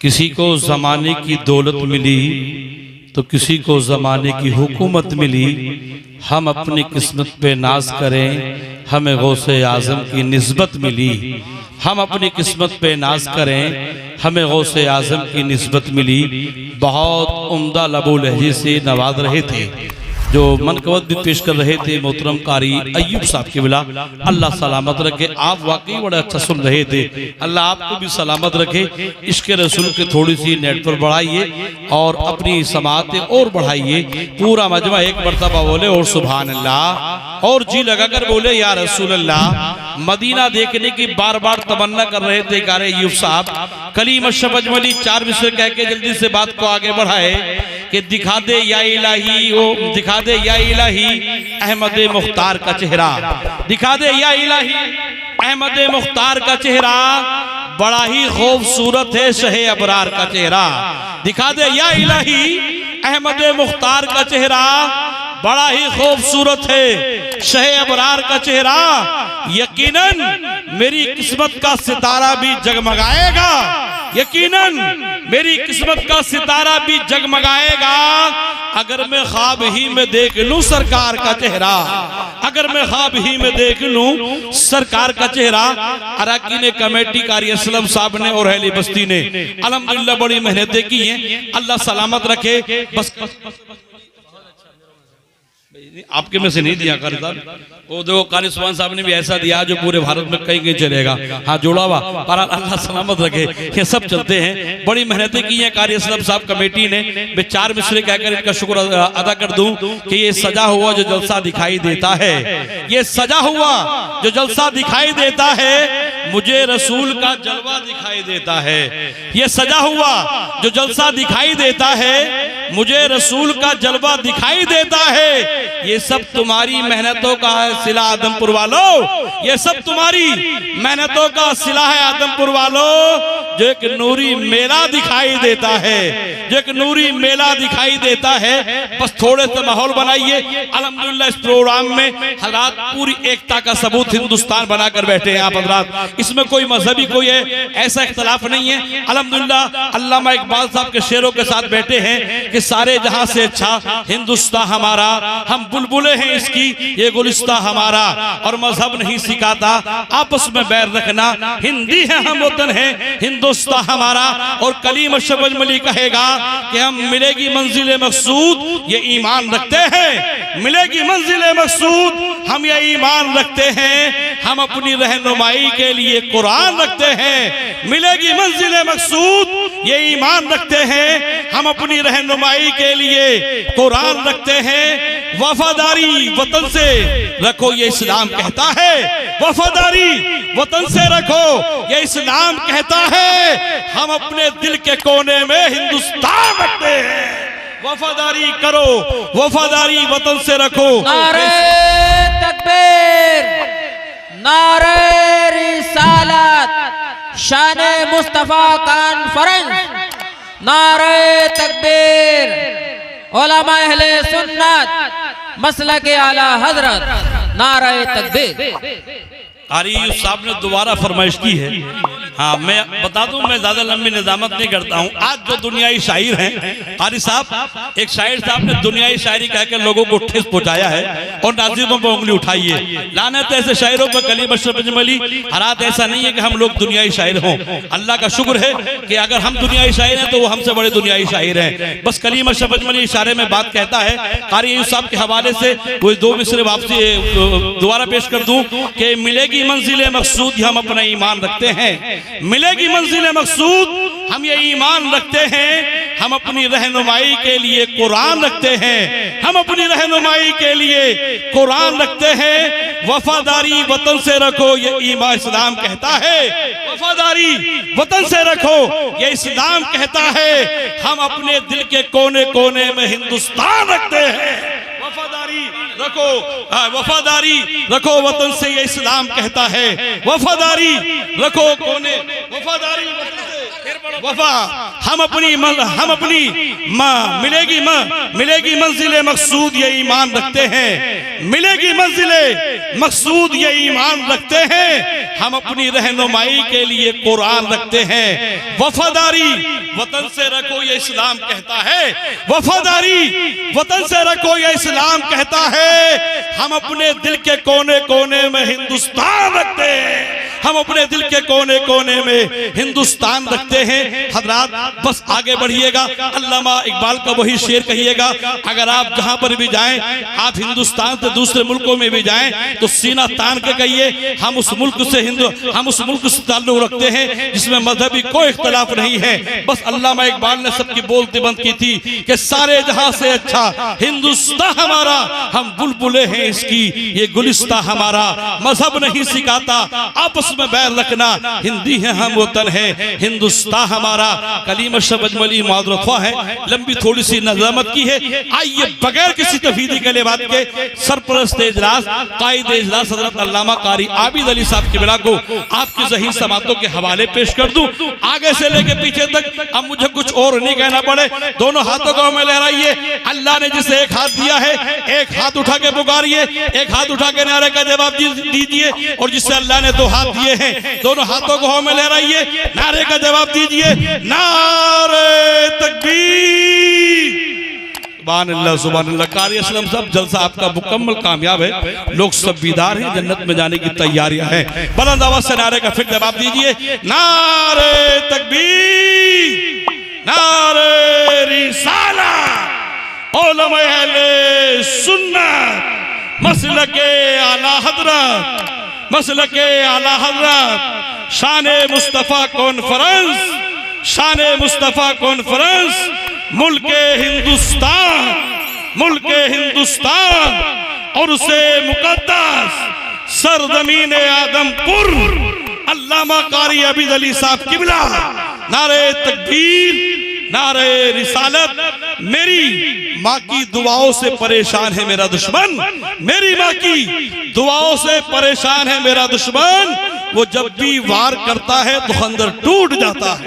किसी को ज़माने की दौलत मिली तो किसी को ज़माने की हुकूमत मिली। हम अपनी किस्मत पे नाज करें, हमें गौसे आज़म की निस्बत मिली। हम अपनी किस्मत पे नाज करें, हमें गौसे आज़म की निस्बत मिली। बहुत उम्दा लबो लहजे से नवाज रहे थे। जो मनकबत भी पेश कर रहे थे मोहतरम कारी अय्यूब साहब की बिला, अल्लाह सलामत रखे। आप वाकई बड़ा अच्छा सुन रहे थे, अल्लाह आपको भी सलामत रखे। इश्क़ रसूल के थोड़ी सी नेट पर बढ़ाइए और अपनी समातें और बढ़ाइए। पूरा मजमा एक मरतबा बोले और सुभान अल्लाह, और जी लगाकर बोले या रसूल अल्लाह। मदीना देखने की बार बार तमन्ना कर रहे थे कारी अय्यूब साहब। कलीम अशरफ अजमली 4 मिसरे कह के जल्दी से बात को आगे बढ़ाए कि दिखा दे या इलाही, ओ दिखा दे या इलाही अहमद मुख्तार का चेहरा। दिखा दे या इलाही अहमद मुख्तार का चेहरा, बड़ा ही खूबसूरत है शहे अबरार का चेहरा। दिखा दे या इलाही अहमद मुख्तार का चेहरा, बड़ा ही खूबसूरत है शहे अबरार का चेहरा। यकीनन मेरी किस्मत का सितारा भी जगमगाएगा, यकीनन मेरी किस्मत का सितारा भी जगमगाएगा अगर मैं ख्वाब ही में देख लूं सरकार का चेहरा। अगर मैं ख्वाब ही में देख लूं सरकार का चेहरा। अरकान कमेटी कारी असलम साहब ने और अहले बस्ती ने अल्हम्दुलिल्लाह बड़ी मेहनतें की हैं, अल्लाह सलामत रखे। बस आपके में से नहीं दिया कारी साहब, वो देखो कारी सुभान साहब ने भी ऐसा दिया जो पूरे भारत में कहीं कहीं चलेगा। हाँ जोड़ा हुआ, पर अल्लाह सलामत रखे। ये सब चलते हैं, बड़ी मेहनतें की हैं कारी असलम साहब कमेटी ने। मैं 4 मिसरे कहकर इनका शुक्र अदा कर दूं कि ये सजा हुआ जो जलसा दिखाई देता है, ये सजा हुआ जो जलसा दिखाई देता है, मुझे रसूल का जलवा दिखाई देता है। ये सजा हुआ जो जलसा दिखाई देता है, मुझे रसूल का जलवा दिखाई देता है। ये सब तुम्हारी मेहनतों का है सिला आदमपुर वालों, ये सब तुम्हारी मेहनतों का सिला है आदमपुर वालों। जो एक नूरी मेला दिखाई देता है, जो एक नूरी मेला दिखाई देता है। बस थोड़े से माहौल बनाइए। अल्हम्दुलिल्लाह इस प्रोग्राम में हज़रात पूरी एकता का सबूत हिंदुस्तान बनाकर बैठे हैं आप हज़रात। इसमें कोई मजहबी कोई है ऐसा इख्तलाफ नहीं है। अल्हम्दुलिल्लाह अल्लामा इकबाल साहब के शेरों के साथ बैठे हैं कि सारे जहां से अच्छा हिंदुस्तान हमारा, हम बुलबुले हैं इसकी, ये गुलिस्तान हमारा, और मजहब नहीं सिखाता आपस में बैर रखना। हिंदी है हम वतन है हिंदुस्तान हमारा। और कलीम अशरफ अजमली कहेगा कि हम मिलेगी मंजिल मकसूद ये ईमान रखते हैं, मिलेगी मंजिल मकसूद हम ये ईमान रखते हैं। हम अपनी रहनुमाई के लिए कुरान रखते हैं, मिलेगी मंजिल मकसूद ये ईमान रखते हैं। हम अपनी रहनुमाई के लिए कुरान रखते हैं। वफादारी वतन से रखो ये इस्लाम कहता है, वफादारी वतन से रखो ये इस्लाम कहता है। हम अपने दिल के कोने में हिंदुस्तान रखते हैं। वफादारी करो, वफादारी वतन से रखो। नारे तकबीर, नारे रिसालत, शाने मुस्तफा कॉन्फ्रेंस, नारे तकबीर, उलमा अहले सुन्नत, मसलक आला हजरत, नारे तकबीर। कारी साहब ने दोबारा फरमाइश की है। हाँ मैं बता दूं, मैं ज्यादा लंबी निजामत नहीं करता हूँ। आज जो दुनियाई शायर हैं कारी साहब, एक शायर साहब ने दुनियाई शायरी कहकर लोगों को ठेस पहुंचाया है और नाज़िरों पर उंगली उठाइए। लानत ऐसे शायरों पर। कलीम अशरफ अजमली हालात ऐसा नहीं है कि हम लोग दुनियाई शायर हों। अल्लाह का शुक्र है कि अगर हम दुनियाई शायर हैं तो वो हमसे बड़े दुनियाई शायर हैं। बस कलीम अशरफ अजमली इशारे में बात कहता है। कारी अय्यूब साहब के हवाले से वो 2 मिसरे वापसी दोबारा पेश कर दूं कि मिलेगी मंजिल मकसूद हम अपना ईमान रखते हैं, मिलेगी मंजिल मकसूद हम ये ईमान रखते हैं। हम अपनी रहनुमाई के लिए कुरान रखते हैं, हम अपनी रहनुमाई के लिए कुरान रखते हैं। वफादारी वतन से रखो ये ईमान इस्लाम कहता है, वफादारी वतन से रखो ये इस्लाम कहता है। हम अपने दिल के कोने कोने में हिंदुस्तान रखते हैं। वफादारी रखो, वफादारी रखो वतन से ये इस्लाम कहता है। वफादारी रखो कोने, वफादारी वतन से। वफा हम अपनी मिलेगी मंजिले मकसूद ये ईमान रखते हैं, मिलेगी मंजिले मकसूद ये ईमान रखते हैं, हम अपनी रहनुमाई के लिए कुरान रखते हैं। वफादारी वतन से रखो ये इस्लाम कहता है, वफादारी वतन से रखो ये इस्लाम कहता है। हम अपने दिल के कोने कोने में हिंदुस्तान रखते हैं, हम अपने दिल के कोने कोने में हिंदुस्तान रखते हैं। हजरात बस आगे बढ़िएगा, अल्लामा इकबाल का वही शेर कहिएगा, अगर आप जहां पर भी जाएं, आप हिंदुस्तान से दूसरे मुल्कों में भी जाएं तो सीना तान के कहिए हम उस मुल्क से ताल्लुक रखते हैं जिसमें मजहबी कोई इख्तलाफ नहीं है। बस अल्लामा इकबाल ने सबकी बोलती बंद की थी कि सारे जहां से अच्छा हिंदुस्तान हमारा, हम बुलबुले हैं इसकी ये गुलिस्तां हमारा, मजहब नहीं सिखाता आपस में बैर रखना, हिंदी है हम वतन है हिंदुस्तान हमारा। कलीम शबजमली मादरख्वा है, लंबी थोड़ी सी नज़ामत की है। आइए बगैर किसी तफीदी के बात के सरपरस्त इजलास कायद इजलास हजरत अल्लामा कारी आबिद अली साहब की बिला को आपकी ज़हीन समातों के हवाले पेश कर दूं, आगे से लेके पीछे तक। अब मुझे कुछ और नहीं कहना पड़े, दोनों हाथों को हमें लहराइए। अल्लाह ने जिसे एक हाथ दिया है, एक हाथ उठा के पुकारिए, एक हाथ उठा के नारे का जवाब दीजिए, और जिससे अल्लाह ने दो हाथ दिए हैं, दोनों हाथों को हमें लहराइए, नारे का जवाब दीजिए, नारे तकबीर। सुभान अल्लाह सुभान अल्लाह। कारी असलम साहब जलसा आपका मुकम्मल कामयाब है, लोग सब बीदार हैं, जन्नत में जाने की तैयारियां हैं। बुलंद आवाज से नारे का फिर जवाब दीजिए, नारे तकबीर, नारे रिसालत, उलमा अहले सुन्नत, मसलके आला हजरत, मसलके आला हजरत, शाने मुस्तफा कॉन्फ्रेंस, शाने मुस्तफा कॉन्फ्रेंस, मुल्के हिंदुस्तान और उसे मुकद्दस सरजमीन आदमपुर, अल्लामा कारी आबिद अली साहब किबला। नारे तकबीर, नारे रिसालत। मेरी माँ की दुआओं से परेशान है मेरा दुश्मन, मेरी माँ की दुआओं से परेशान है मेरा दुश्मन, वो जब भी वार करता है तो खंजर टूट जाता है।